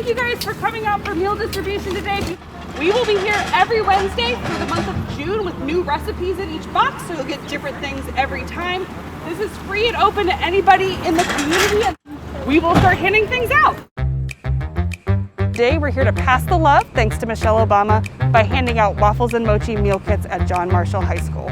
thank you guys for coming out for meal distribution today. We will be here every Wednesday for the month of June with new recipes in each box, so you'll get different things every time. This is free and open to anybody in the community, and we will start handing things out. Today we're here to pass the love, thanks to Michelle Obama, by handing out Waffles and Mochi meal kits at John Marshall High School.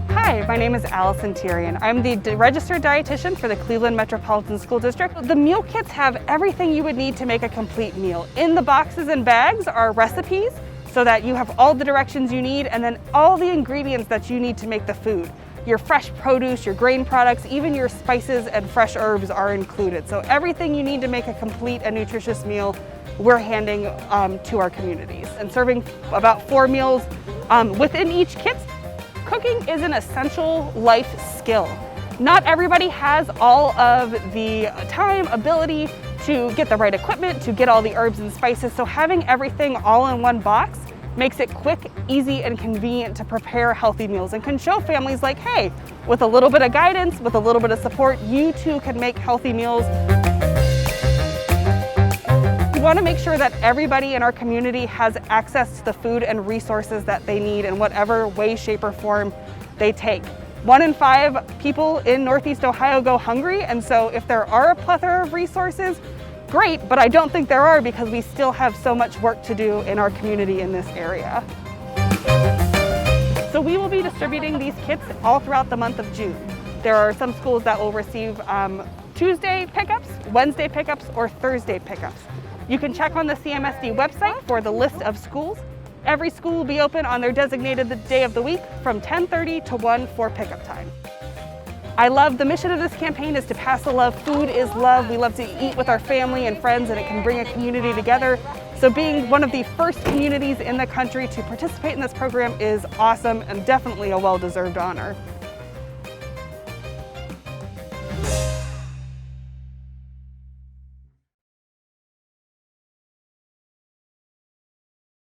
Hi, my name is Allison Thirion. I'm the registered dietitian for the Cleveland Metropolitan School District. The meal kits have everything you would need to make a complete meal. In the boxes and bags are recipes so that you have all the directions you need, and then all the ingredients that you need to make the food. Your fresh produce, your grain products, even your spices and fresh herbs are included. So everything you need to make a complete and nutritious meal, we're handing to our communities and serving about 4 meals within each kit. Cooking is an essential life skill. Not everybody has all of the time, ability to get the right equipment, to get all the herbs and spices, so having everything all in one box makes it quick, easy, and convenient to prepare healthy meals, and can show families like, hey, with a little bit of guidance, with a little bit of support, you too can make healthy meals. We want to make sure that everybody in our community has access to the food and resources that they need in whatever way, shape, or form they take. 1 in 5 people in Northeast Ohio go hungry, and so if there are a plethora of resources, great, but I don't think there are, because we still have so much work to do in our community in this area. So we will be distributing these kits all throughout the month of June. There are some schools that will receive Tuesday pickups, Wednesday pickups, or Thursday pickups. You can check on the CMSD website for the list of schools. Every school will be open on their designated day of the week from 10:30 to 1 for pickup time. I love the mission of this campaign is to pass the love. Food is love. We love to eat with our family and friends, and it can bring a community together. So being one of the first communities in the country to participate in this program is awesome and definitely a well-deserved honor.